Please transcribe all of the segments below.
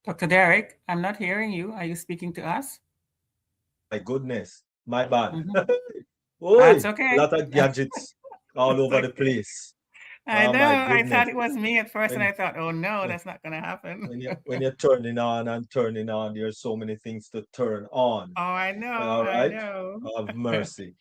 Dr. Derek, I'm not hearing you. Are you speaking to us? My goodness, my bad. Hmm. That's Oi, okay. lot of gadgets all That's over the okay. place. I Oh know. my I thought goodness. it was me at first, and When I thought, oh no, when that's not going to happen. when you're turning on and turning on, there's so many things to turn on. Oh, I know. All I right. know. Of mercy.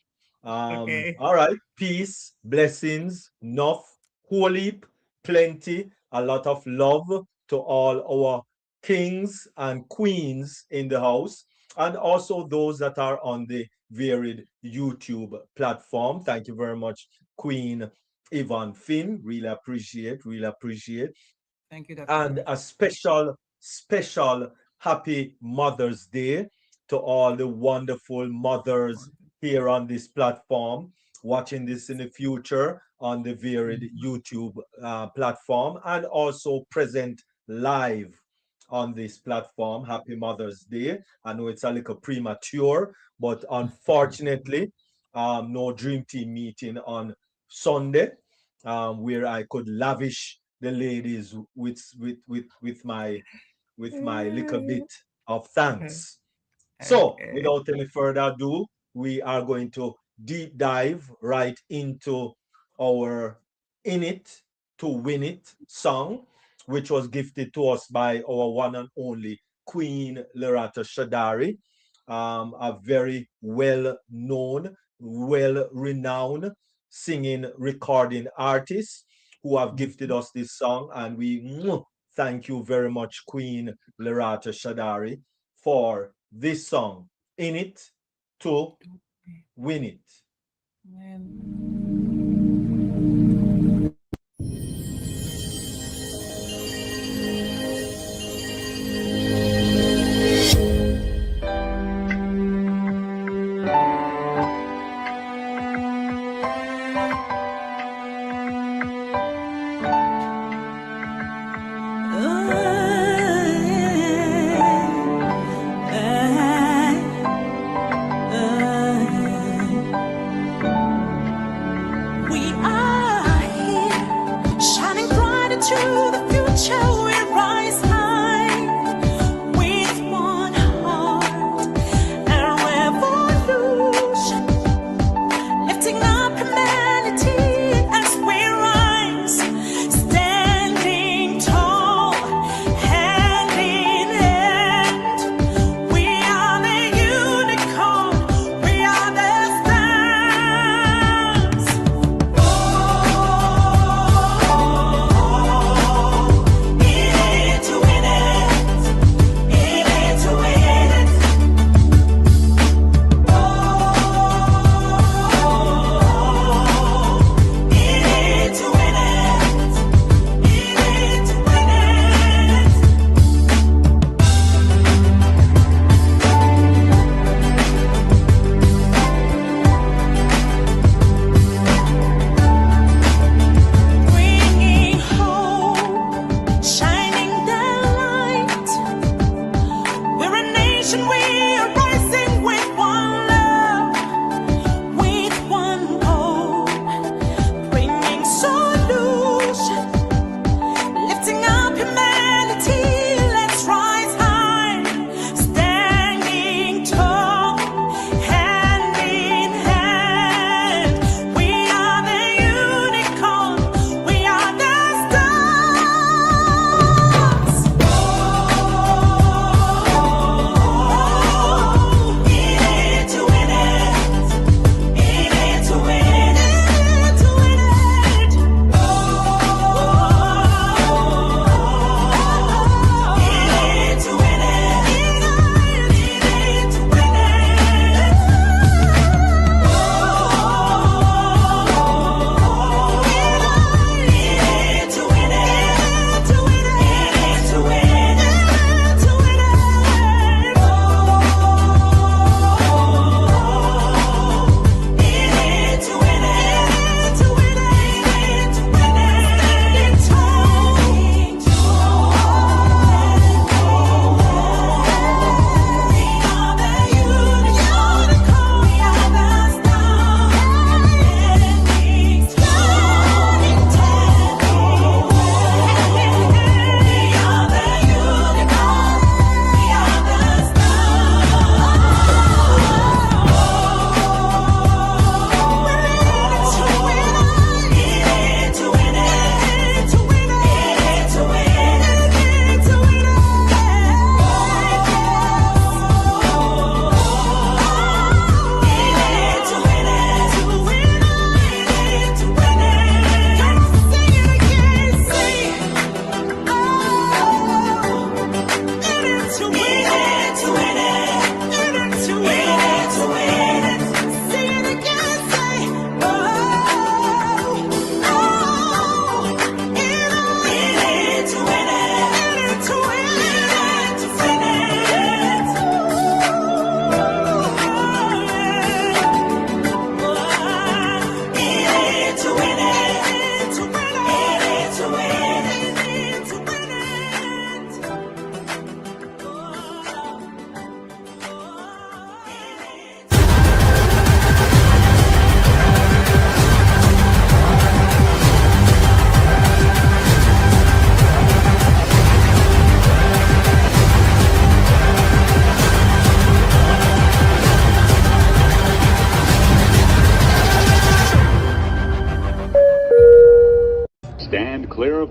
Okay. All right. Peace, blessings, enough, whole heap, plenty, a lot of love to all our kings and queens in the house, and also those that are on the varied YouTube platform. Thank you very much, Queen Yvonne Finn. Really appreciate, really appreciate. Thank you, Dr. And Derek. a special, special happy Mother's Day to all the wonderful mothers here on this platform, watching this in the future on the varied Mhm. YouTube platform, and also present live on this platform. Happy Mother's Day. I know it's a little premature, but unfortunately, no Dream Team meeting on Sunday, where I could lavish the ladies with my little bit of thanks. So, Okay. without any further ado, we are going to deep dive right into our In It to Win It song, which was gifted to us by our one and only Queen Lerato Shadare, a very well known, well renowned singing recording artist who have gifted Mhm. us this song. And we thank you very much, Queen Lerato Shadare, for this song, In It to Win It.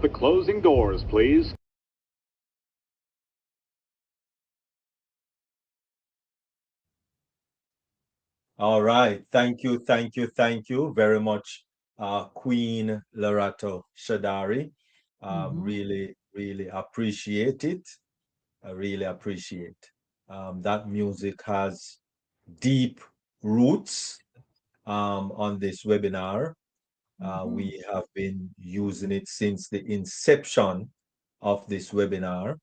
the closing doors, please. All right. Thank you very much, Queen Lerato Shadare. Mm-hmm. Really appreciate it. I really appreciate. That music has deep roots on this webinar. Mm-hmm. We have been using it since the inception of this webinar.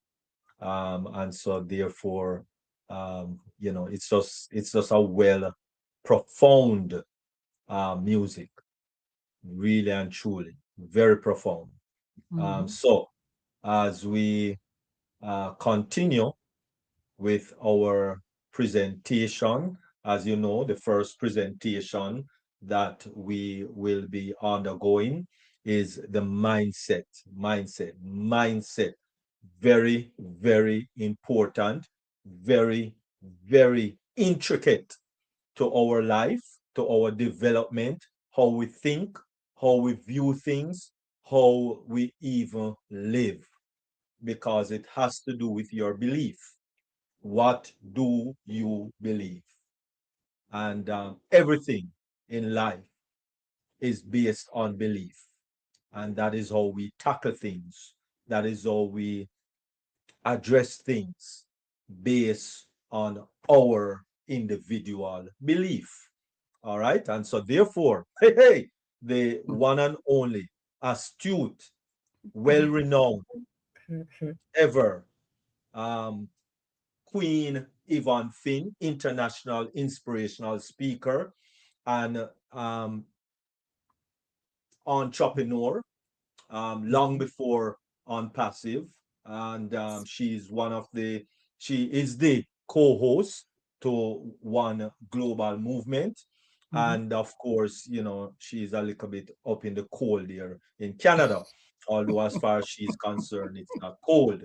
And so therefore, it's just a well profound music, really and truly, very profound. Mm-hmm. So as we continue with our presentation. As you know, the first presentation that we will be undergoing is the mindset. Mindset. Very, very important, very, very intricate to our life, to our development, how we think, how we view things, how we even live, because it has to do with your belief. What do you believe? And everything in life is based on belief. And that is how we tackle things. That is how we address things based on our individual belief. All right. And so, therefore, the one and only astute, well renowned, ever um, Queen Yvonne Finn, international inspirational speaker and entrepreneur, long before on Passive. And she is the co-host to One Global Movement. Mm-hmm. And of course, she's a little bit up in the cold here in Canada. Although, as far as she's concerned, it's not cold.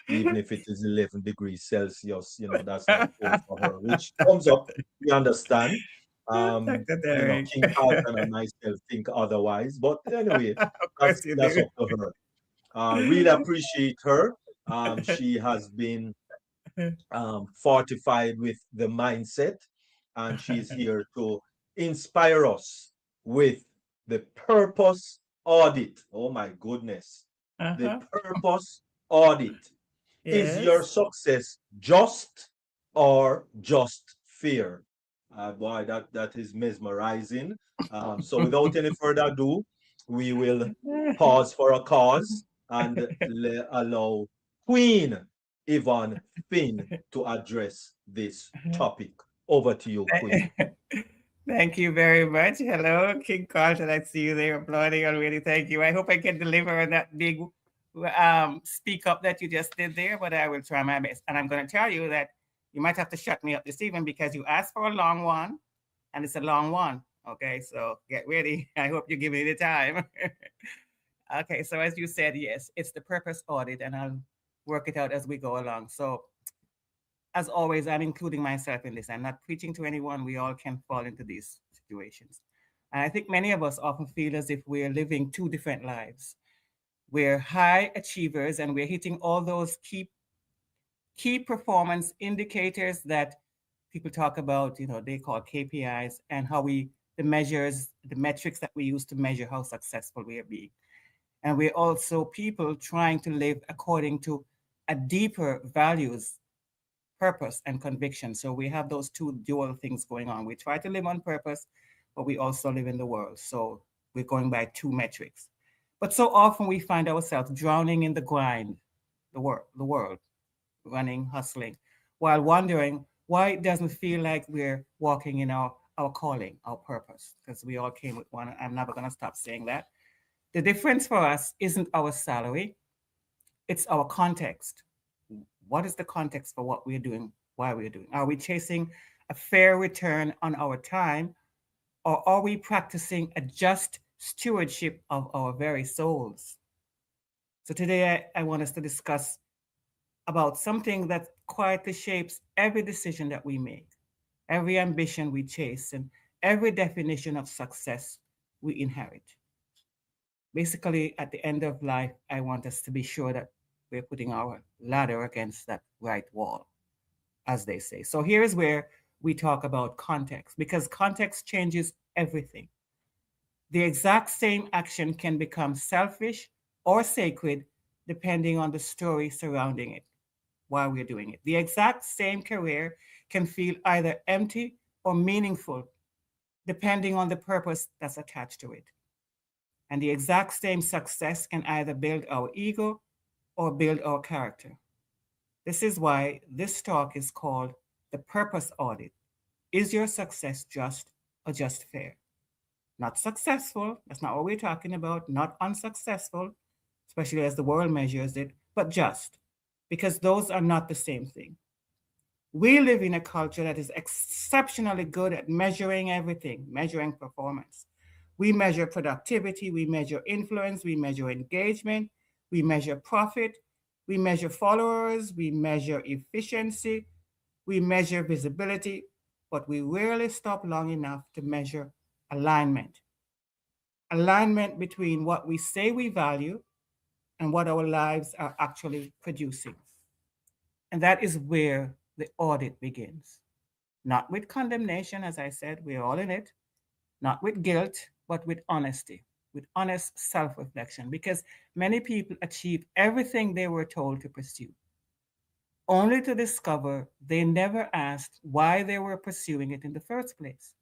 Even if it is 11 degrees Celsius, that's not cold for her, which comes up, we understand. Dr. Derek. King Carlton and myself think otherwise. But anyway, Of that's course you that's do. up to her. Really appreciate her. She has been fortified with the mindset, and she's here to inspire us with the purpose audit. Oh my goodness, the Uh-huh. purpose audit. Is your Yes. success just or just fair? Boy, that is mesmerizing. So without any further ado, we will pause for a cause and allow Queen Yvonne Finn to address this topic. Over to you, Queen. Thank you very much. Hello, King Carlton. I see you there applauding already. Thank you. I hope I can deliver on that big speak up that you just did there, but I will try my best. And I'm going to tell you that you might have to shut me up this evening because you asked for a long one, and it's a long one. Okay, so get ready. I hope you give me the time. Okay, so as you said, yes, it's the purpose audit, and I'll work it out as we go along. So as always, I'm including myself in this. I'm not preaching to anyone. We all can fall into these situations. And I think many of us often feel as if we're living two different lives. We're high achievers and we're hitting all those key performance indicators that people talk about, they call KPIs, and the measures, the metrics that we use to measure how successful we are being. And we're also people trying to live according to a deeper values, purpose and conviction. So we have those two dual things going on. We try to live on purpose, but we also live in the world. So we're going by two metrics. But so often we find ourselves drowning in the grind, the world, running, hustling, while wondering why it doesn't feel like we're walking in our calling, our purpose, because we all came with one. I'm never going to stop saying that. The difference for us isn't our salary, it's our context. What is the context for what we're doing, why we're doing? Are we chasing a fair return on our time, or are we practicing a just stewardship of our very souls? So today I want us to discuss about something that quietly shapes every decision that we make, every ambition we chase, and every definition of success we inherit. Basically, at the end of life, I want us to be sure that we're putting our ladder against that right wall, as they say. So here is where we talk about context, because context changes everything. The exact same action can become selfish or sacred depending on the story surrounding it while we're doing it. The exact same career can feel either empty or meaningful depending on the purpose that's attached to it. And the exact same success can either build our ego or build our character. This is why this talk is called the purpose audit. Is your success just or just fair? Not successful, that's not what we're talking about, not unsuccessful, especially as the world measures it, but just, because those are not the same thing. We live in a culture that is exceptionally good at measuring everything, measuring performance. We measure productivity, we measure influence, we measure engagement, we measure profit, we measure followers, we measure efficiency, we measure visibility, but we rarely stop long enough to measure alignment. Alignment between what we say we value and what our lives are actually producing. And that is where the audit begins. Not with condemnation, as I said, we're all in it, not with guilt, but with honesty, with honest self reflection, because many people achieve everything they were told to pursue, only to discover they never asked why they were pursuing it in the first place.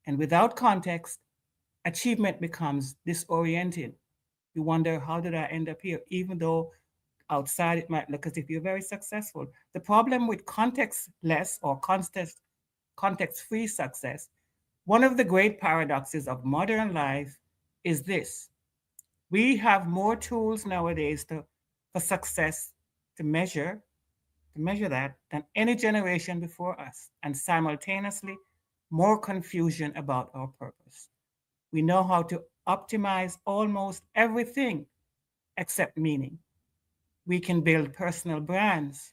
And without context, achievement becomes disoriented. You wonder, how did I end up here? Even though outside it might look as if you're very successful. The problem with context-less or context-free success, one of the great paradoxes of modern life is this. We have more tools nowadays for success to measure, to measure that than any generation before us, and simultaneously more confusion about our purpose. We know how to optimize almost everything except meaning. We can build personal brands,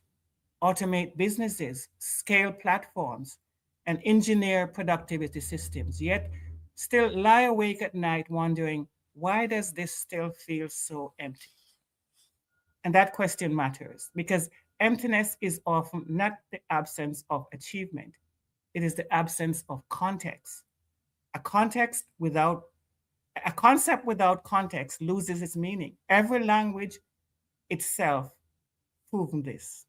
automate businesses, scale platforms, and engineer productivity systems, yet still lie awake at night wondering, why does this still feel so empty? And that question matters because emptiness is often not the absence of achievement, it is the absence of context. A context without a concept without context loses its meaning. Every language itself proven this.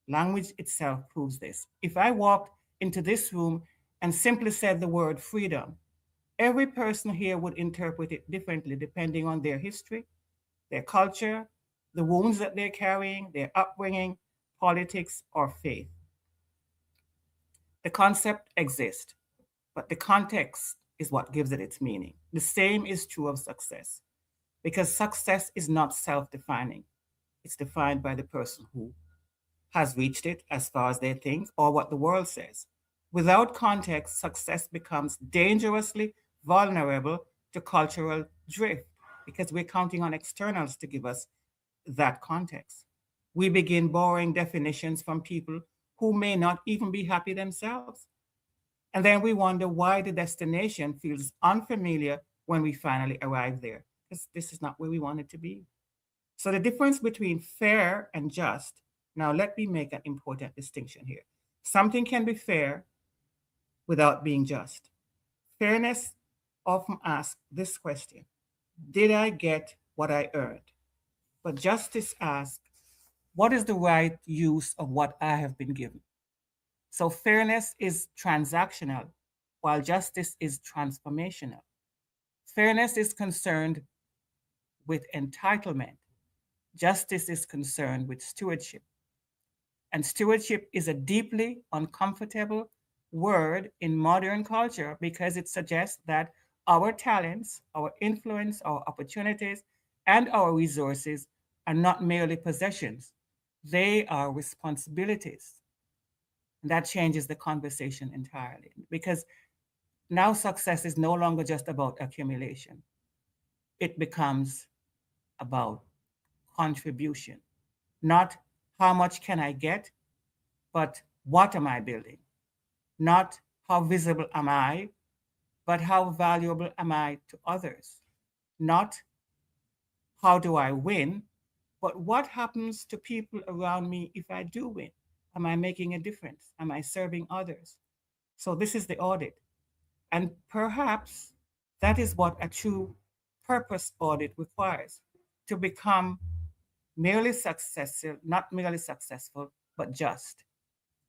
Language itself proves this. If I walked into this room and simply said the word freedom, every person here would interpret it differently depending on their history, their culture, the wounds that they're carrying, their upbringing, politics, or faith. The concept exists, but the context is what gives it its meaning. The same is true of success, because success is not self defining, it's defined by the person who has reached it as far as they think or what the world says. Without context, success becomes dangerously vulnerable to cultural drift because we're counting on externals to give us that context. We begin borrowing definitions from people who may not even be happy themselves. And then we wonder why the destination feels unfamiliar when we finally arrive there, because this is not where we wanted to be. So the difference between fair and just, now let me make an important distinction here. Something can be fair without being just. Fairness often asks this question: did I get what I earned? But justice asks, what is the right use of what I have been given? So fairness is transactional, while justice is transformational. Fairness is concerned with entitlement, justice is concerned with stewardship. And stewardship is a deeply uncomfortable word in modern culture because it suggests that our talents, our influence, our opportunities, and our resources are not merely possessions, they are responsibilities. And that changes the conversation entirely because now success is no longer just about accumulation, it becomes about contribution. Not how much can I get, but what am I building? Not how visible am I, but how valuable am I to others? not how do I win, but what happens to people around me if I do win? Am I making a difference? Am I serving others? So this is the audit. And perhaps that is what a true purpose audit requires to become merely successful, not merely successful, but just.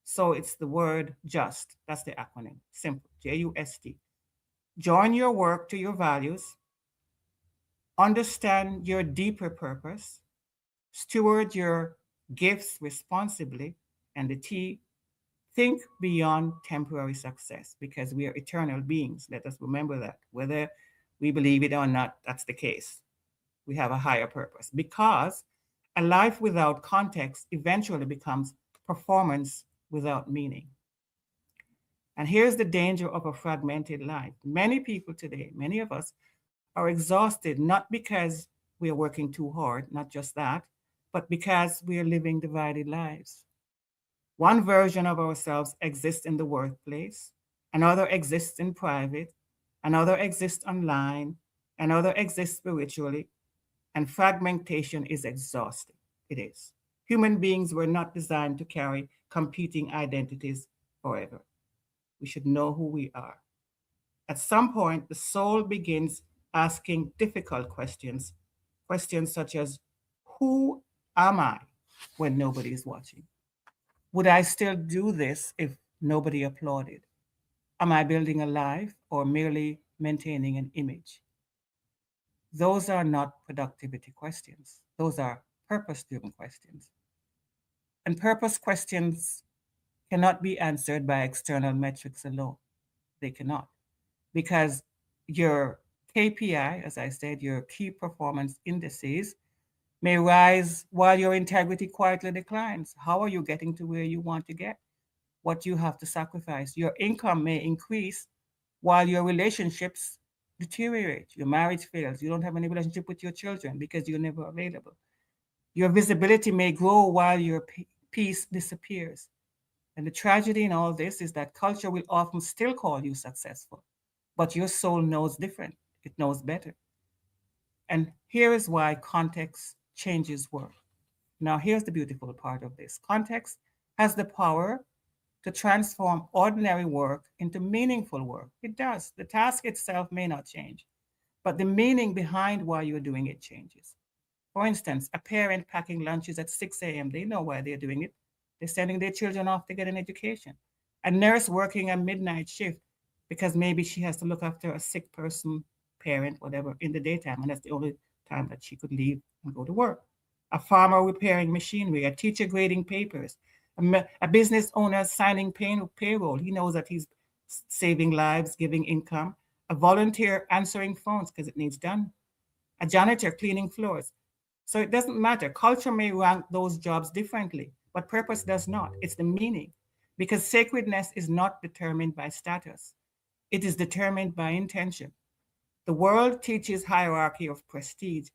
So it's the word just. That's the acronym. Simple. JUST. Join your work to your values, understand your deeper purpose, steward your gifts responsibly, and the T, think beyond temporary success because we are eternal beings. Let us remember that. Whether we believe it or not, that's the case. We have a higher purpose because a life without context eventually becomes performance without meaning. And here's the danger of a fragmented life. Many people today, many of us, are exhausted not because we are working too hard, not just that, but because we are living divided lives. One version of ourselves exists in the workplace, another exists in private, another exists online, another exists spiritually, and fragmentation is exhausting. It is. Human beings were not designed to carry competing identities forever. We should know who we are. At some point, the soul begins asking difficult questions, questions such as, who am I when nobody is watching? Would I still do this if nobody applauded? Am I building a life or merely maintaining an image? Those are not productivity questions. Those are purpose driven questions. And purpose questions cannot be answered by external metrics alone. They cannot. Because your KPI, as I said, your key performance indices, may rise while your integrity quietly declines. How are you getting to where you want to get? What you have to sacrifice? Your income may increase while your relationships deteriorate. Your marriage fails. You don't have any relationship with your children because you're never available. Your visibility may grow while your peace disappears. And the tragedy in all this is that culture will often still call you successful, but your soul knows different. It knows better. And here is why context changes work. Now, here's the beautiful part of this context has the power to transform ordinary work into meaningful work. It does. The task itself may not change, but the meaning behind why you're doing it changes. For instance, a parent packing lunches at 6 a.m., they know why they're doing it. They're sending their children off to get an education. A nurse working a midnight shift because maybe she has to look after a sick person, parent, whatever, in the daytime, and that's the only time that she could leave and go to work. A farmer repairing machinery, a teacher grading papers, a business owner signing payroll. He knows that he's saving lives, giving income. A volunteer answering phones because it needs done. A janitor cleaning floors. So it doesn't matter. Culture may rank those jobs differently, but purpose does not. It's the meaning. Because sacredness is not determined by status, it is determined by intention. The world teaches hierarchy of prestige,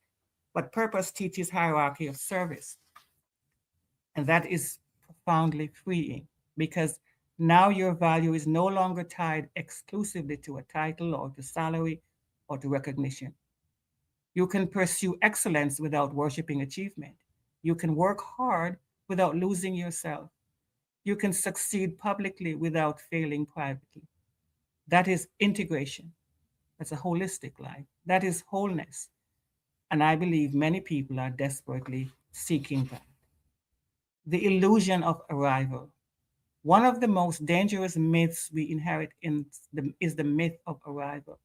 but purpose teaches hierarchy of service. And that is profoundly freeing because now your value is no longer tied exclusively to a title or to salary or to recognition. You can pursue excellence without worshiping achievement. You can work hard without losing yourself. You can succeed publicly without failing privately. That is integration. That's a holistic life. That is wholeness. And I believe many people are desperately seeking that. The illusion of arrival. One of the most dangerous myths we inherit is the myth of arrival.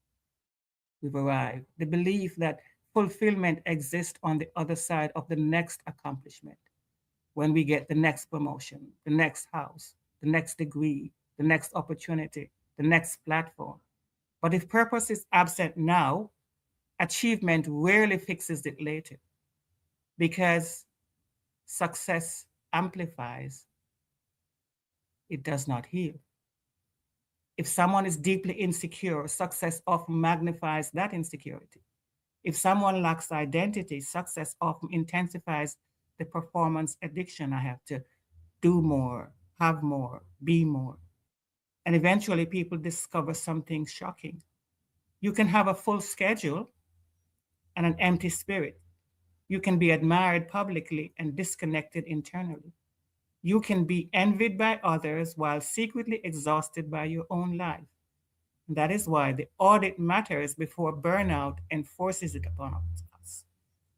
We've arrived. The belief that fulfillment exists on the other side of the next accomplishment, when we get the next promotion, the next house, the next degree, the next opportunity, the next platform. But if purpose is absent now, achievement rarely fixes it later because success amplifies, it does not heal. If someone is deeply insecure, success often magnifies that insecurity. If someone lacks identity, success often intensifies the performance addiction. I have to do more, have more, be more. And eventually people discover something shocking. You can have a full schedule, and an empty spirit. You can be admired publicly and disconnected internally. You can be envied by others while secretly exhausted by your own life. That is why the audit matters before burnout enforces it upon us.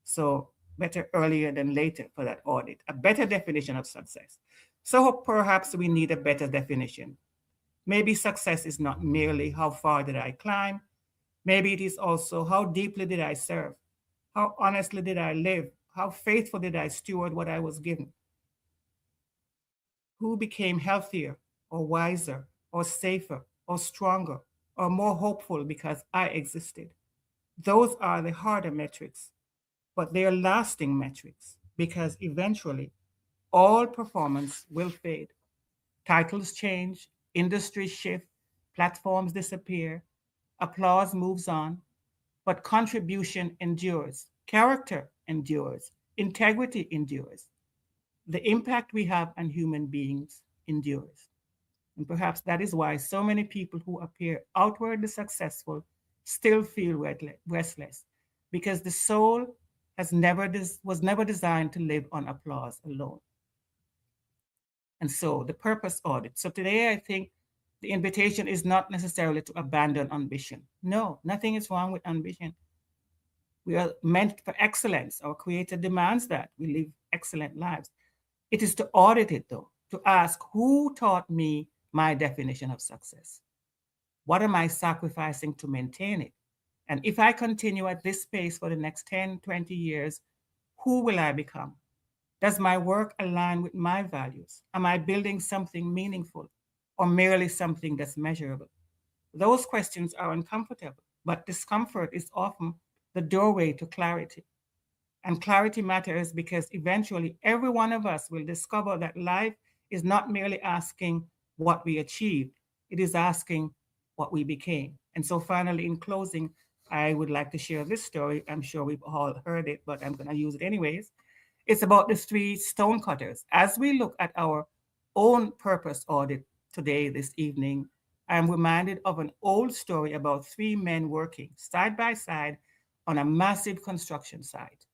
So, better earlier than later for that audit, a better definition of success. So, perhaps we need a better definition. Maybe success is not merely how far did I climb, maybe it is also how deeply did I serve, how honestly did I live, how faithful did I steward what I was given, who became healthier or wiser or safer or stronger or more hopeful because I existed. Those are the harder metrics, but they are lasting metrics because eventually all performance will fade. Titles change, industries shift, platforms disappear, applause moves on, but contribution endures, character endures, integrity endures. The impact we have on human beings endures. And perhaps that is why so many people who appear outwardly successful still feel restless, because the soul was never designed to live on applause alone. And so the purpose audit. So today I think the invitation is not necessarily to abandon ambition. No, nothing is wrong with ambition. We are meant for excellence. Our Creator demands that we live excellent lives. It is to audit it, though, to ask who taught me my definition of success? What am I sacrificing to maintain it? And if I continue at this pace for the next 10, 20 years, who will I become? Does my work align with my values? Am I building something meaningful or merely something that's measurable? Those questions are uncomfortable, but discomfort is often the doorway to clarity. And clarity matters because eventually every one of us will discover that life is not merely asking what we achieved, it is asking what we became. And so, finally, in closing, I would like to share this story. I'm sure we've all heard it, but I'm going to use it anyways. It's about the three stonecutters. As we look at our own purpose audit today, this evening, I'm reminded of an old story about three men working side by side on a massive construction site.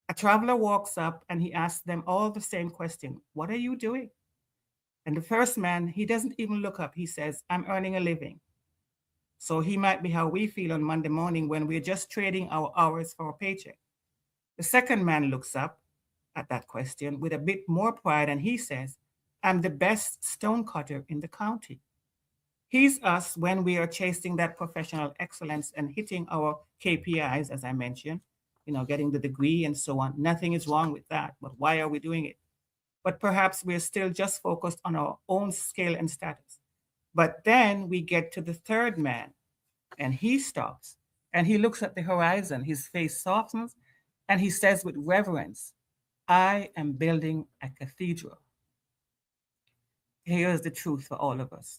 A traveler walks up and he asks them all the same question: what are you doing? And the first man, he doesn't even look up. He says, I'm earning a living. So he might be how we feel on Monday morning when we're just trading our hours for a paycheck. The second man looks up at that question with a bit more pride and he says, I'm the best stonecutter in the county. He's us when we are chasing that professional excellence and hitting our KPIs, as I mentioned, getting the degree and so on. Nothing is wrong with that, but why are we doing it? But perhaps we're still just focused on our own scale and status. But then we get to the third man and he stops and he looks at the horizon. His face softens and he says with reverence, I am building a cathedral. Here's the truth for all of us.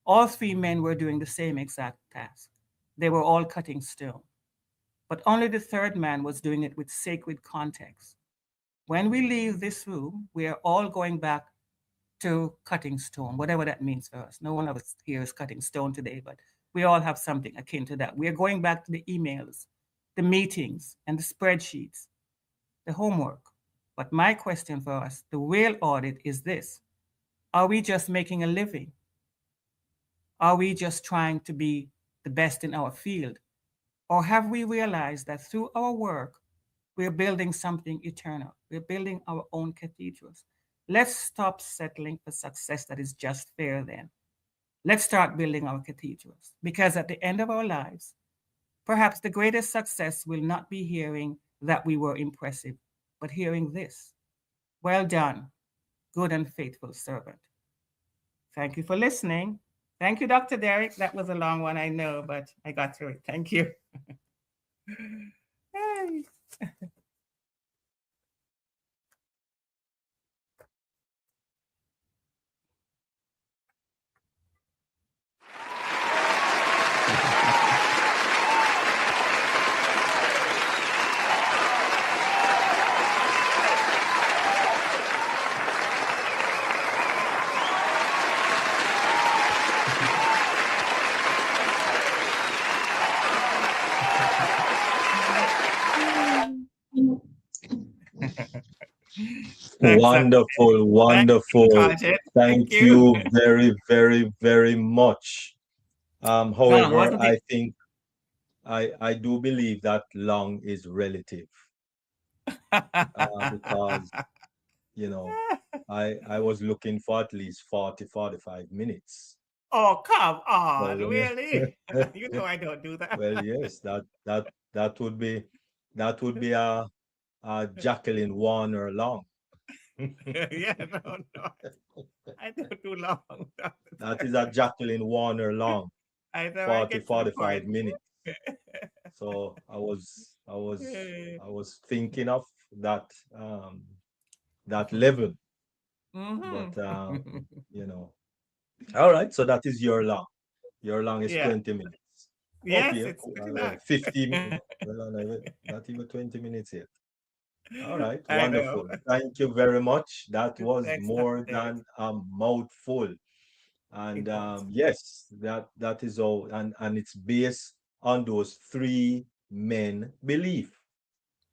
All three men were doing the same exact task. They were all cutting stone. But only the third man was doing it with sacred context. When we leave this room, we are all going back to cutting stone, whatever that means for us. No one of us here is cutting stone today, but we all have something akin to that. We are going back to the emails, the meetings, and the spreadsheets, the homework. But my question for us, the real audit is this: are we just making a living? Are we just trying to be the best in our field? Or have we realized that through our work, we're building something eternal? We're building our own cathedrals. Let's stop settling for success that is just fair then. Let's start building our cathedrals. Because at the end of our lives, perhaps the greatest success will not be hearing that we were impressive, but hearing this: well done, good and faithful servant. Thank you for listening. Thank you, Dr. Derek. That was a long one, I know, but I got through it. Thank you. Hey. Thanks, Dr. Wonderful, Thank you, wonderful. Carlton. Thank Thank you. you very, very, very much. Long, However, wasn't it? I think I do believe that long is relative, because you know I was looking for at least 40, 45 minutes. Oh, come So on, when really? You know I don't do that. well, yes, that would be a Jacqueline Warner long. Yeah, no, no. I don't do long. That is a Jacqueline Warner long, I know I 40, get to the point. 45 minutes. So I was thinking of that that level, but Mm-hmm. you know. All right, so that is your long. Your long is Yeah. 20 minutes. Yes, Okay, it's pretty well, long. 50 minutes. Well, not even 20 minutes yet. All right, I know. wonderful. Thank you very much. That was Thanks, Dr. more Derek. than a mouthful. And It was. yes, that is all, and it's based on those three men belief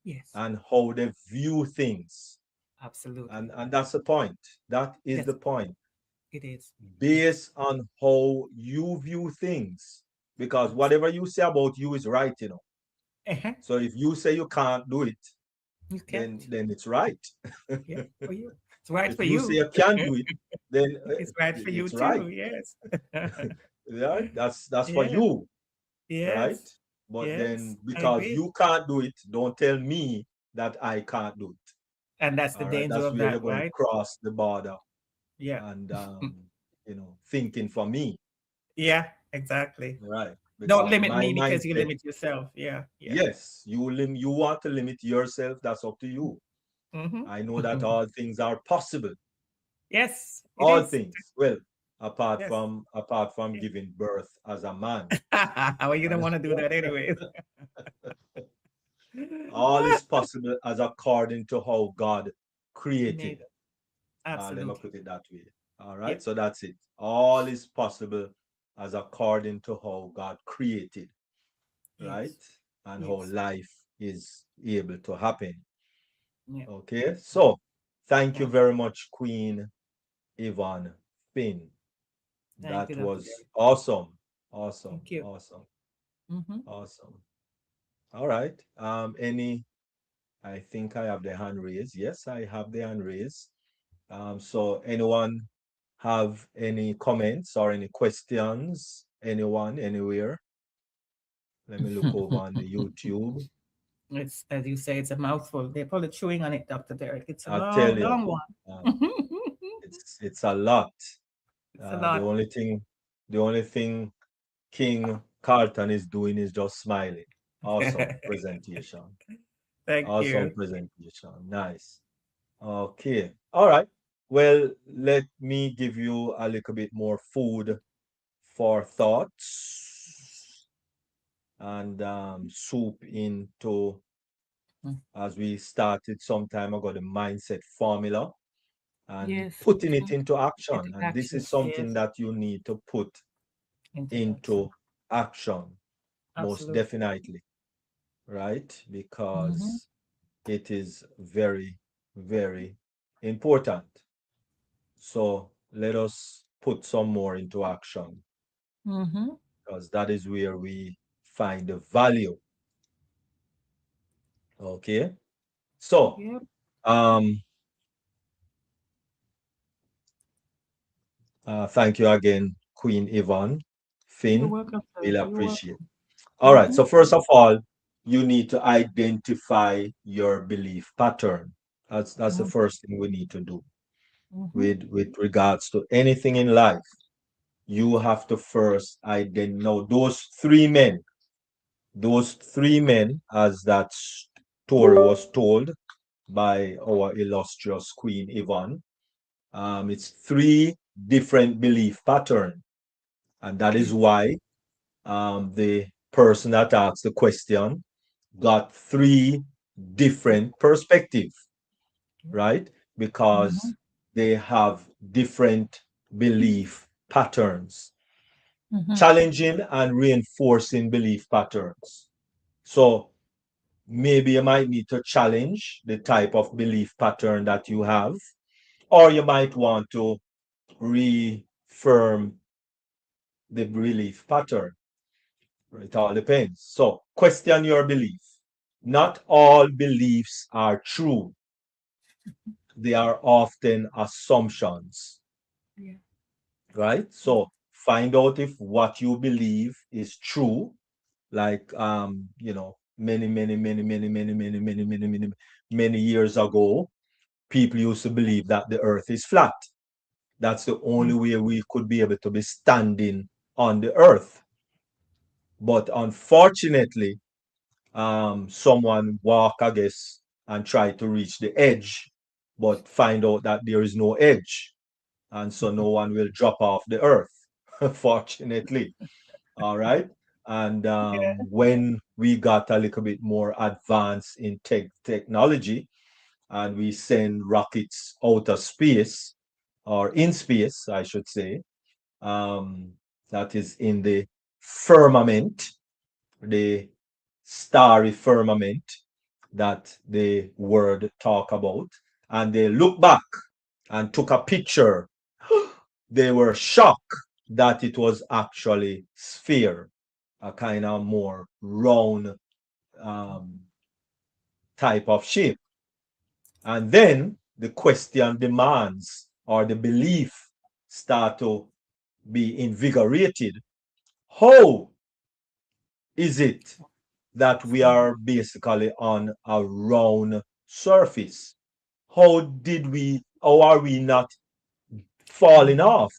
Yes, and how they view things. absolutely. And that's the point. That is Yes, the point. it is. Yes. Based on how you view things. Because Abs- whatever you say about you is right, you know. Uh-huh. So if you say you can't do it, You can't. then it's right. Yeah, for you. It's right for If you say you. you can do it, then It's right for you it's right. too. Yes. Yeah, that's for Yes. you, right? Yes. But Yes. then I because agree. you can't do it, don't tell me that I can't do it. And that's the All right, danger that's of where you're that, going to right? cross the border Yeah. and thinking for me, Yeah, exactly. right? Don't Because limit my me because you mindset, limit yourself. Yeah. Yeah. yes, you want to limit yourself, that's up to you. I know that Mm-hmm. all things are possible. Yes, it All is. things. Well, Yes. apart from Yeah. giving birth as a man. Well, you don't And want to do that anyways. all is possible as according to how God He created. made it. Let me Absolutely. put it that way. All Yeah. right, so that's it. All is possible as according to how God created, right? Yes. And how Yes. life is able to happen. Yeah. Okay, so thank you Thank very much, Queen Yvonne Finn. thank you, That Dr. was Derek. awesome, awesome, Thank you. awesome, Mm-hmm. awesome. All right. I think I have the hand raised. Yes, I have the hand raised. So anyone have any comments or any questions? Anyone, anywhere? Let me look over on the YouTube. It's, as you say, it's a mouthful. They're probably chewing on it, Dr. Derek. It's a I tell long, you, long one. um, it's a lot. It's a The lot. only thing, the only thing King Carlton is doing is just smiling. Awesome presentation. Thank Awesome you. presentation. Nice. Okay. All right. Well, let me give you a little bit more food for thoughts and soup into, Mm. as we started some time ago, the mindset formula and Yes. putting it into action. Into And this action. is something Yes. that you need to put Into action. into action, most Absolutely. definitely, right? Mm-hmm. Because it is very, very important. So let us put some more into action Mm-hmm. because that is where we find the value. Okay. So, Yep. um, thank you again, Queen Yvonne You're Finn. welcome, sir. Really You're appreciate. welcome. All right. Mm-hmm. So first of all, you need to identify your belief pattern. That's the first thing we need to do Mm-hmm. with regards to anything in life. You have to first identify. Now, those three men, as that story was told by our illustrious Queen Yvonne, it's three different belief patterns. And that is Yes. why the person that asked the question got three different perspectives, right? Mm-hmm. Because they have different belief patterns, Mm-hmm. challenging and reinforcing belief patterns. So maybe you might need to challenge the type of belief pattern that you have, or you might want to reaffirm the belief pattern. It all depends. So, question your belief. Not all beliefs are true, they are often assumptions, Yeah. right? So, find out if what you believe is true, like many years ago, people used to believe that the earth is flat. That's the only way we could be able to be standing on the earth. But unfortunately, someone walk, I guess, and try to reach the edge, but find out that there is no edge. And so no one will drop off the earth, fortunately. All right. And Yeah. when we got a little bit more advanced in technology and we send rockets out of space, or in space, I should say, um, that is in the firmament, the starry firmament that the word talk about, and they look back and took a picture. They were shocked that it was actually sphere, a kind of more round um, type of shape. And then the question demands, or the belief start to be invigorated. How is it that we are basically on a round surface? How are we not falling off?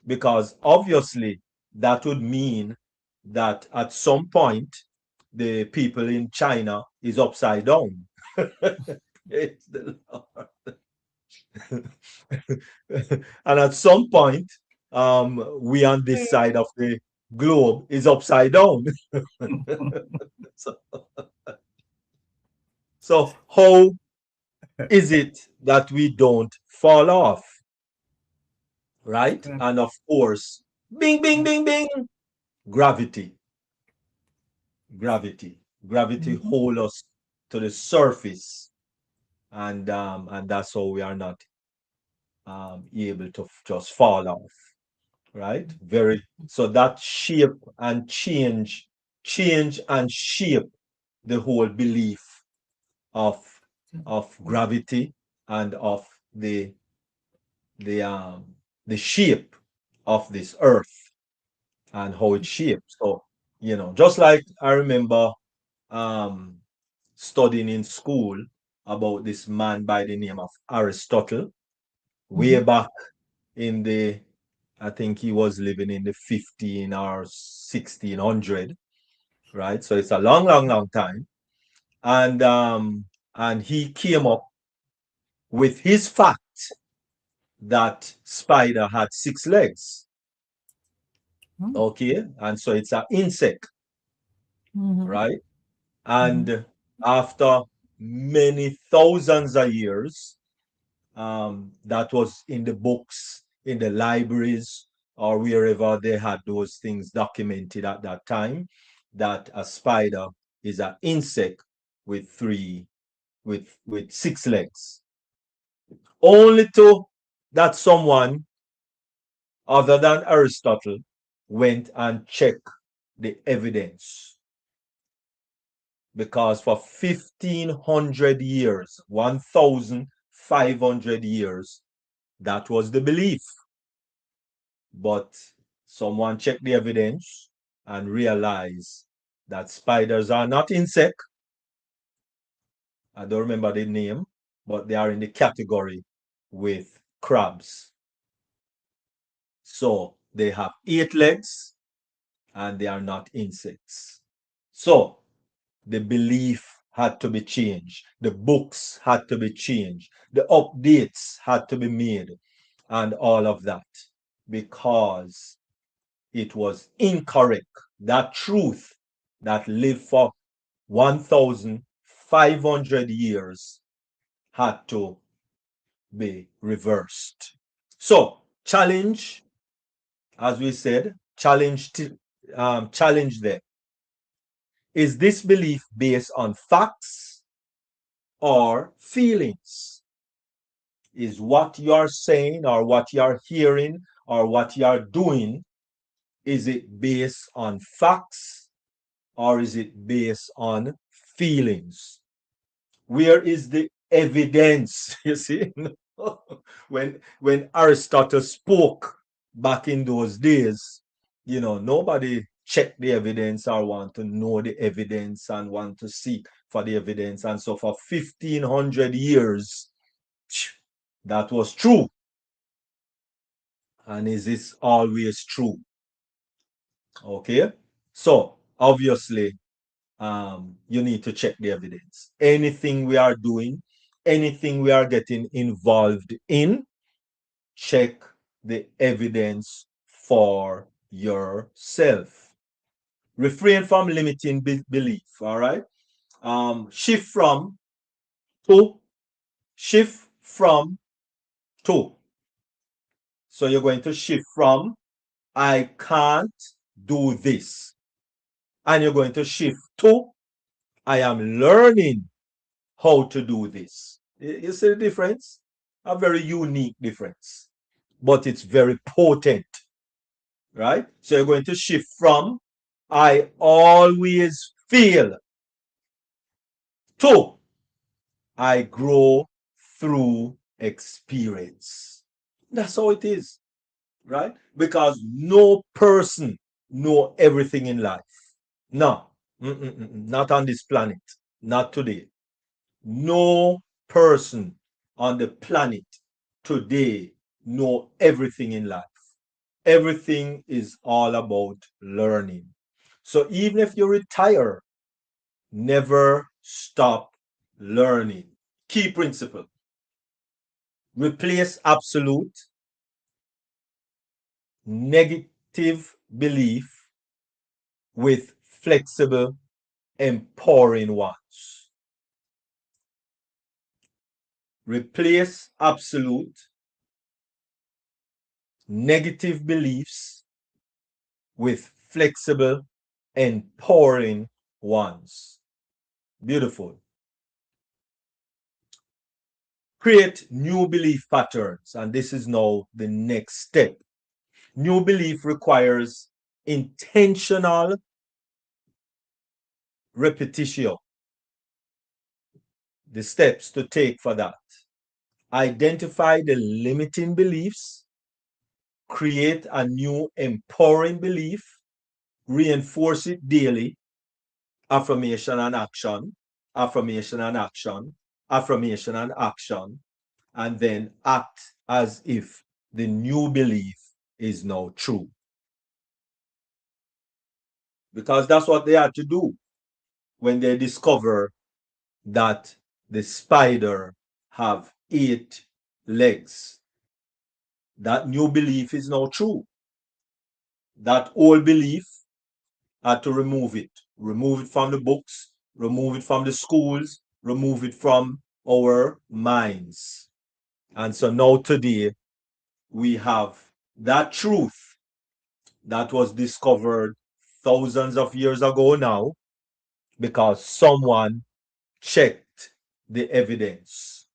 Because obviously that would mean that at some point the people in China is upside down. Praise the Lord. And at some point, we on this side of the globe is upside down. so, so how is it that we don't fall off, right? And of course, bing, bing, bing, bing, gravity, gravity Mhm. hold us to the surface, and that's how we are not able to just fall off, right? Very so that shape and change and shape the whole belief of gravity and of the um the shape of this earth and how it's shaped. So, just like I remember um studying in school about this man by the name of Aristotle way Mhm. back in the, I think he was living in the 15 or 1600, right? So it's a long, long, long time. And he came up with his fact that spider had 6 legs. Mhm. Okay, and so it's an insect, Mhm. right? Mhm. And after many thousands of years, that was in the books, in the libraries, or wherever they had those things documented at that time, that a spider is an insect with with 6 legs. Only to that someone other than Aristotle went and checked the evidence, because for 1500 years, 1500 years, that was the belief. But someone checked the evidence and realized that spiders are not insect. I don't remember the name, but they are in the category with crabs. So they have 8 legs and they are not insects. So the belief had to be changed. The books had to be changed. The updates had to be made and all of that, because it was incorrect. That truth that lived for 1,500 years had to be reversed. So, challenge, as we said, challenge them. Is this belief based on facts or feelings? Is what you're saying or what you're hearing or what you're doing, is it based on facts or is it based on feelings? Where is the evidence? You see, when Aristotle spoke back in those days, nobody checked the evidence or want to know the evidence and want to seek for the evidence. And so for 1500 years, that was true. And is this always true? Okay. So obviously, you need to check the evidence. Anything we are doing, anything we are getting involved in, check the evidence for yourself. Refrain from limiting belief. All right. Shift from to, shift from to. So you're going to shift from I can't do this, and you're going to shift to I am learning how to do this. You see the difference? A very unique difference, but it's very potent, right? So you're going to shift from I always fail to I grow through experience. That's how it is, right? Because no person know everything in life. No, not on this planet, not today. No person on the planet today know everything in life. Everything is all about learning. So even if you retire, never stop learning. Key principle: replace absolute negative belief with flexible, empowering ones. Replace absolute negative beliefs with flexible, empowering ones. Beautiful. Create new belief patterns. And this is now the next step. New belief requires intentional repetition. The steps to take for that: identify the limiting beliefs, create a new empowering belief, reinforce it daily, affirmation and action, affirmation and action, affirmation and action, and then act as if the new belief is now true. Because that's what they had to do when they discover that the spider have 8 legs. That new belief is now true. That old belief had to remove it. Remove it from the books, remove it from the schools, remove it from our minds. And so now today we have that truth that was discovered thousands of years ago now, because someone checked the evidence.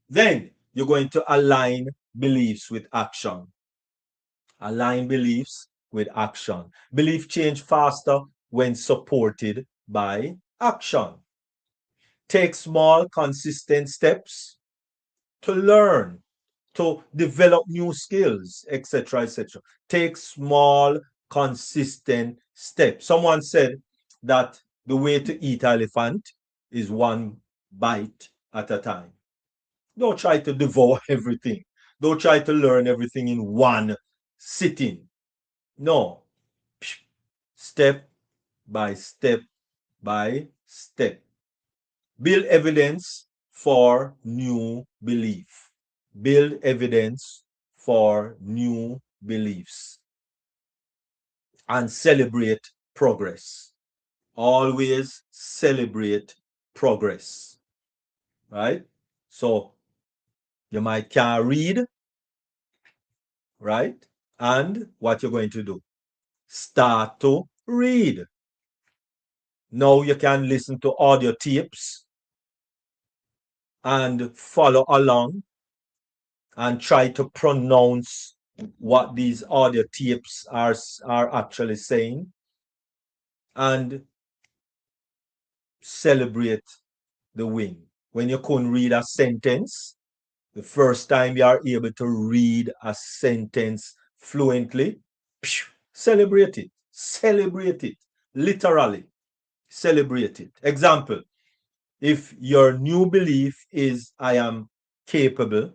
Then you're going to align beliefs with action. Align beliefs with action. Belief change faster when supported by action. Take small, consistent steps to learn, to develop new skills, etc., etc. Take small, consistent steps. Someone said that the way to eat elephant is one bite at a time. Don't try to devour everything. Don't try to learn everything in one sitting. No. Step by step by step. Build evidence for new belief. Build evidence for new beliefs. And celebrate progress. Always celebrate progress. Right? So you might can't read, right? And what you're going to do? Start to read. Now you can listen to audio tapes and follow along and try to pronounce what these audio tapes are actually saying and celebrate the win. When you couldn't read a sentence, the first time you are able to read a sentence fluently, celebrate it, literally celebrate it. Example, if your new belief is I am capable,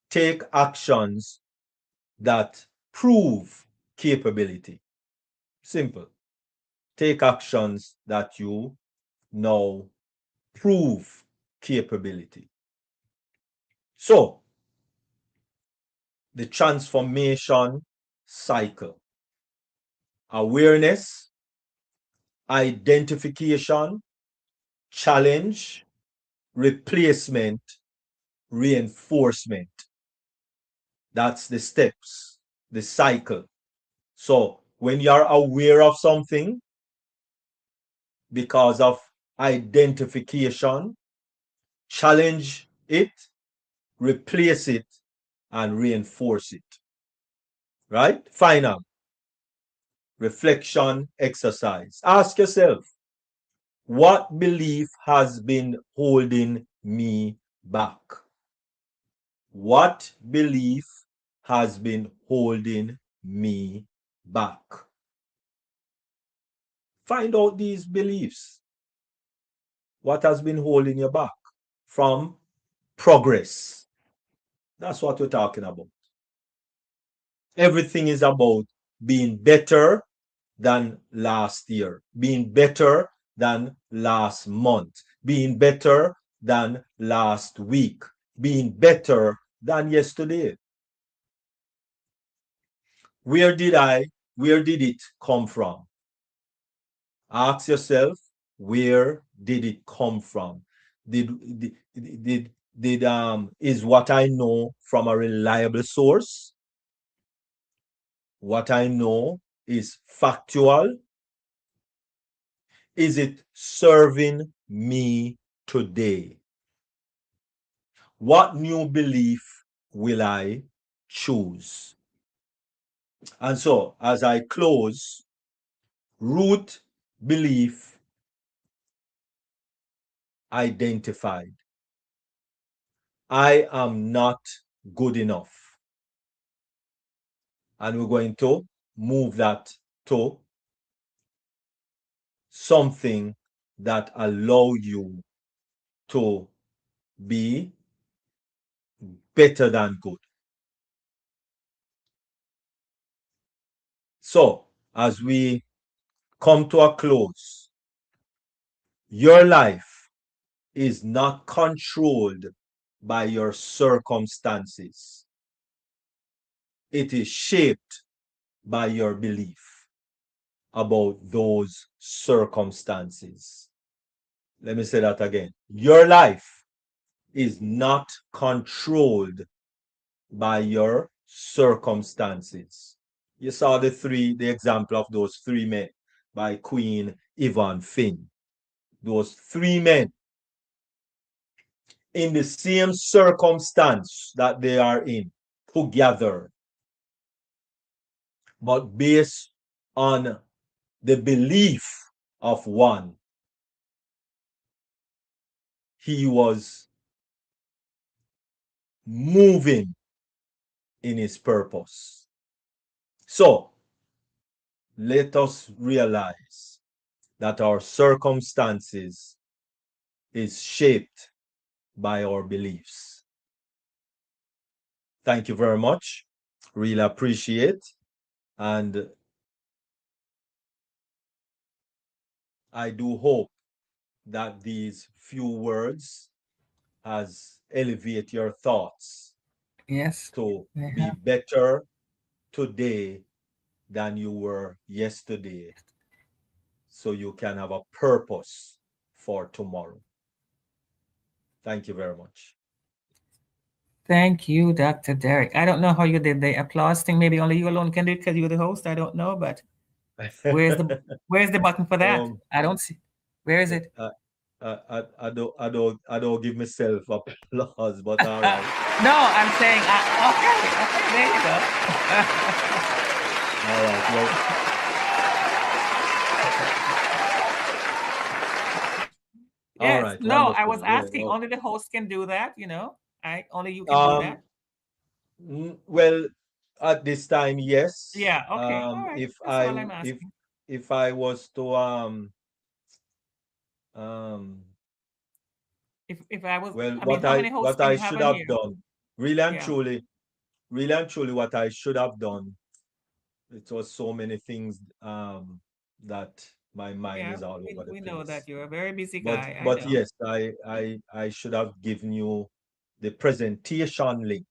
take actions that prove capability. Simple. Take actions that you now prove capability. So, the transformation cycle: awareness, identification, challenge, replacement, reinforcement. That's the steps, the cycle. So, when you're aware of something because of identification, challenge it, replace it, and reinforce it. Right? Final reflection exercise. Ask yourself, what belief has been holding me back? What belief has been holding me back? Find out these beliefs. What has been holding you back from progress? That's what we're talking about. Everything is about being better than last year, being better than last month, being better than last week, being better than yesterday. Where did where did it come from? Ask yourself, where did it come from? Did is what I know from a reliable source? What I know is factual? Is it serving me today? What new belief will I choose? And so, as I close, root belief identified. I am not good enough. And we're going to move that to something that allow you to be better than good. So, as we come to a close, your life is not controlled by your circumstances. It is shaped by your belief about those circumstances. Let me say that again. Your life is not controlled by your circumstances. You saw the example of those three men by Queen Yvonne Finn. Those three men in the same circumstance that they are in together, but based on the belief of one, he was moving in his purpose. So let us realize that our circumstances is shaped by our beliefs. Thank you very much. Really appreciate. And I do hope that these few words has elevate your thoughts Yes, to they be have. better today than you were yesterday, so you can have a purpose for tomorrow. Thank you very much. Thank you, Dr. Derek. I don't know how you did the applause thing. Maybe only you alone can do it because you're the host. I don't know, but where's the where's the button for that? um, I don't see. Where is it? I don't give myself applause, but all right. No, I'm saying, okay, okay, there you go. All right. Well, all Yes, right. no, I Wonderful. was Yeah. asking. Only the host can do that, you know. I only you can do Um, that. well, at this time, yes. Yeah, okay, all right. If That's all I'm if asking. I was to um If I was, well, I mean, how many hosts what can I you have should on have here? done, Yeah, really and truly, what I should have done, it was so many things that my mind yeah, is all over the we know place. that you're a very busy guy. I But know. yes, I should have given you the presentation link.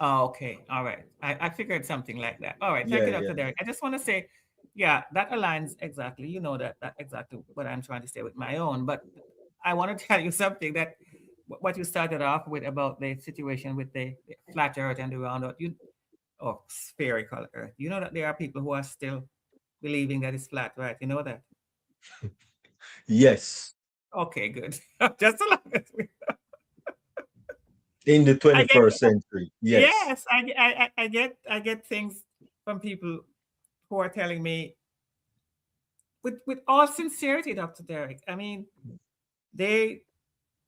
Oh, okay. All right. I figured something like that. All right. Thank Yeah, you, yeah. Dr. Derek. I just want to say, yeah, that aligns exactly. You know that exactly what I'm trying to say with my own. But I want to tell you something that what you started off with about the situation with the flat earth and the round earth, or spherical earth. You know that there are people who are still believing that it's flat, right? You know that? Yes. Okay, good. Just so long as we In the I get 21st century. Yes. yes, I get things from people who are telling me with all sincerity, Dr. Derek. I mean, they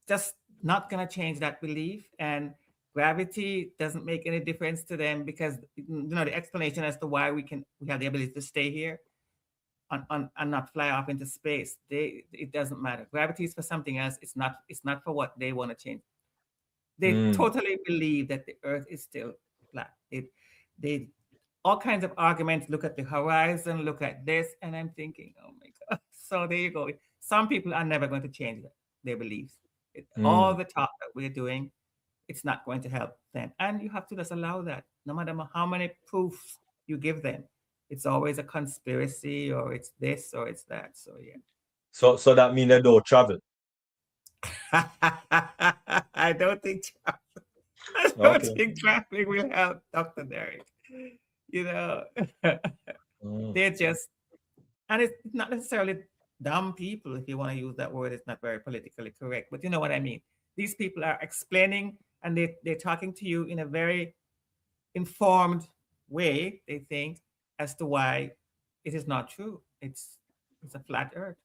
just not gonna change that belief, and gravity doesn't make any difference to them because the explanation as to why we have the ability to stay here and not fly off into space. It doesn't matter. Gravity is for something else. It's not for what they want to change. They Mm. totally believe that the Earth is still flat. They all kinds of arguments. Look at the horizon. Look at this, and I'm thinking, oh my god. So there you go. Some people are never going to change their beliefs. All Mm. the talk that we're doing, it's not going to help them, and you have to just allow that. No matter how many proofs you give them, it's always a conspiracy, or it's this, or it's that. So yeah. So that means they don't travel. I don't think I don't Okay. think traffic will help, Dr. Derek. You know, Mm. they're just, and it's not necessarily dumb people, if you want to use that word. It's not very politically correct, but you know what I mean. These people are explaining and they're talking to you in a very informed way, they think, as to why it is not true. It's a flat earth.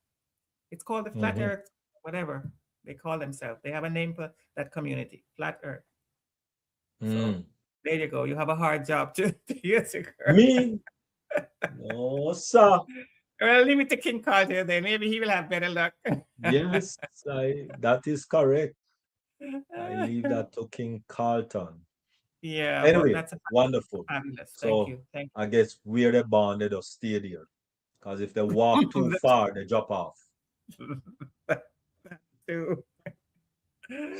It's called the flat Mm-hmm. earth, whatever they call themselves. They have a name for that community, flat earth. So Mm. there you go. You have a hard job to use it. Me? No, sir. Well, leave it to King Carter then. Maybe he will have better luck. Yes, that is correct. I leave that to King Carlton. Yeah, but Anyway, that's a wonderful. fabulous. Thank So you. Thank I guess where they born, they just stay there. Because if they walk too you. far, they drop off. That too.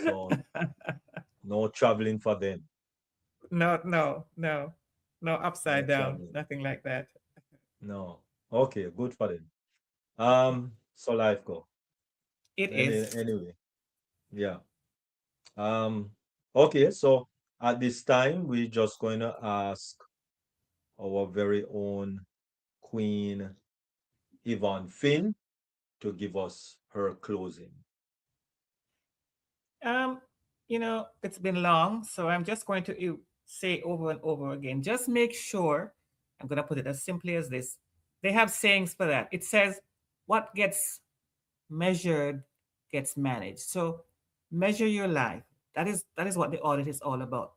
So no traveling for them. No, no, no, no No upside down. traveling. Nothing like that. No. Okay, good for them. So life go. It is. Anyway, yeah. Um, okay, so at this time we're just going to ask our very own Queen Yvonne Finn to give us her closing. Um, it's been long, so I'm just going to say over and over again. Just make sure, I'm going to put it as simply as this. They have sayings for that. It says, what gets measured gets managed. So measure your life. That is what the audit is all about.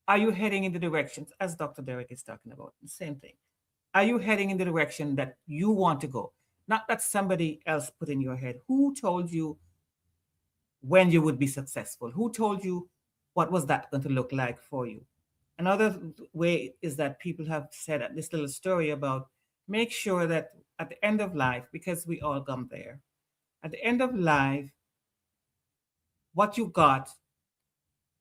Are you heading in the directions as Dr. Derek is talking about? The same thing. Are you heading in the direction that you want to go? Not that somebody else put in your head. Who told you when you would be successful? Who told you what was that going to look like for you? Another way is that people have said this little story about make sure that at the end of life, because we all come there, at the end of life, what you got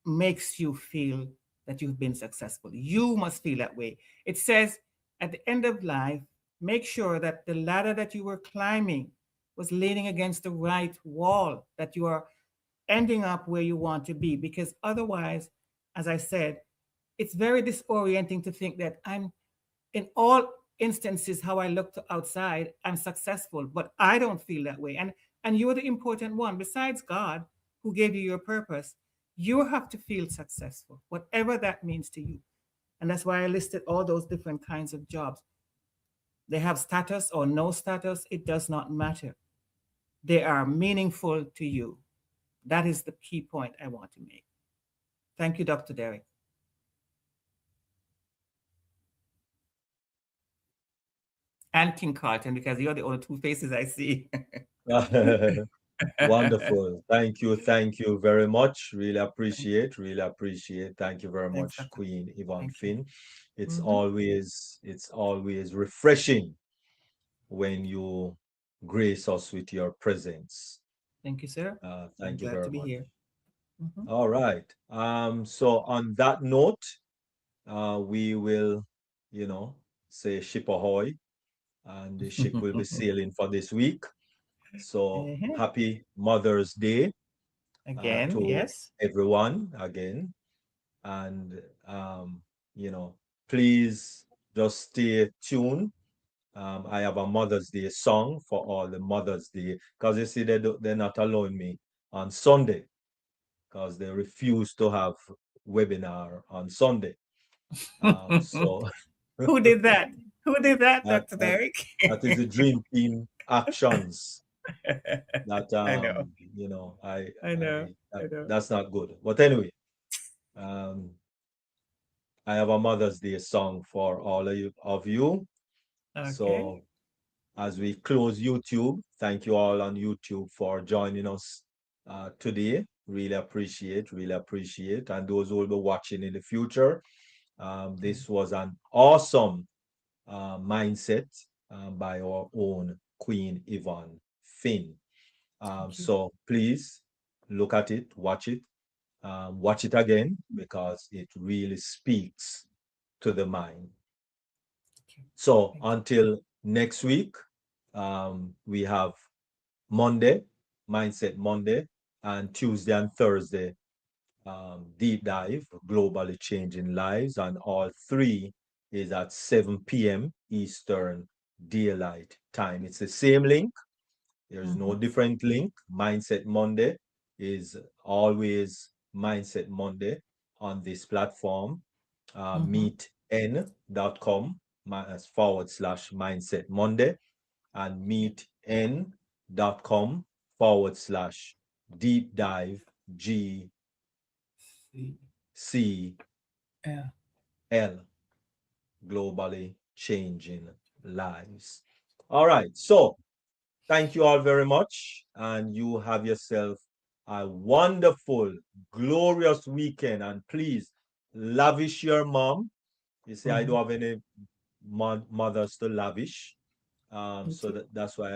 makes you feel that you've been successful. You must feel that way. It says at the end of life, make sure that the ladder that you were climbing was leaning against the right wall, that you are ending up where you want to be. Because otherwise, as I said, it's very disorienting to think that I'm in all instances how I look to outside, I'm successful, but I don't feel that way. And you're the important one. Besides God, who gave you your purpose, you have to feel successful, whatever that means to you. And that's why I listed all those different kinds of jobs. They have status or no status, it does not matter. They are meaningful to you. That is the key point I want to make. Thank you, Dr. Derek. And King Carlton, because you're the only two faces I see. Wonderful. Thank you very much. Really appreciate, really appreciate. Thank you very Thanks, much, Dr. Queen Yvonne Thank you. Finn. Hmm. It's always refreshing when you grace us with your presence. Thank you, sir. I'm Thank you glad to very be much. here. Hmm. All right. So on that note, we will, you know, say ship ahoy, and the ship will be sailing for this week. So Uh-huh. happy Mother's Day Again, to yes. everyone again. And, you know, please just stay tuned. I have a Mother's Day song for all the Mother's Day, because you see, they're not allowing me on Sunday because they refuse to have webinar on Sunday. So Who did that? Who did that, that, Dr. that Derek? that is the dream team actions that I know. I know. I know. that's not good. But anyway, um, I have a Mother's Day song for all of you. Okay. So as we close YouTube, thank you all on YouTube for joining us today. Really appreciate, really appreciate. And those who will be watching in the future, Okay. this was an awesome mindset by our own Queen Yvonne Finn. Thank you. So please look at it, watch it again, because it really speaks to the mind. Thank you. So Thank you. until next week, we have Monday, Mindset Monday, and Tuesday and Thursday, Deep Dive, Globally Changing Lives, and all three is at 7 p.m. Eastern Daylight Time. It's the same link. There's no Mm-hmm. different link. Mindset Monday is always Mindset Monday on this platform, Mm-hmm. meetn.com / Mindset Monday, and Yeah. meetn.com / Deep Dive See. GCL, Yeah. Globally Changing Lives. All right. So thank you all very much. And you have yourself a wonderful, glorious weekend. And please lavish your mom. You see, I Mm-hmm. don't have any mothers to lavish. Me So too. that's why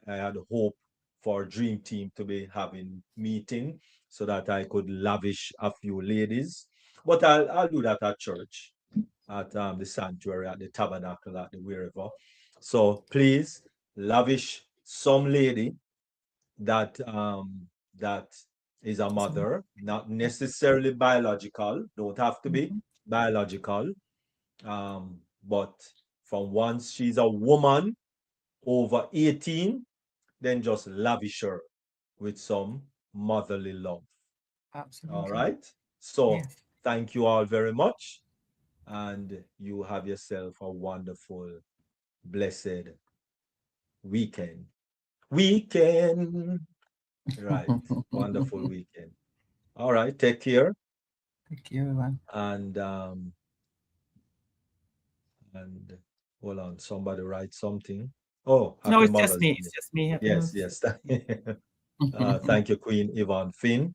I had hope for Dream Team to be having meeting so that I could lavish a few ladies. But I'll do that at church, at the sanctuary, at the tabernacle, at the wherever. So please lavish some lady that is a It's a mom. mother, not Yeah. necessarily biological, don't have to be Mm-hmm. biological, but from once she's a woman over 18, then just lavish her with some motherly love. All Absolutely. right. So Yes. thank you all very much. And you have yourself a wonderful, blessed weekend. Weekend. Right. Wonderful weekend. All right. Take care. Thank you, everyone. And and hold on. Somebody write something. Oh, No, happy it's just Mother's me. Day. It's just me. Happy Yes, Mother's yes. Day. Thank you, Queen Yvonne Finn.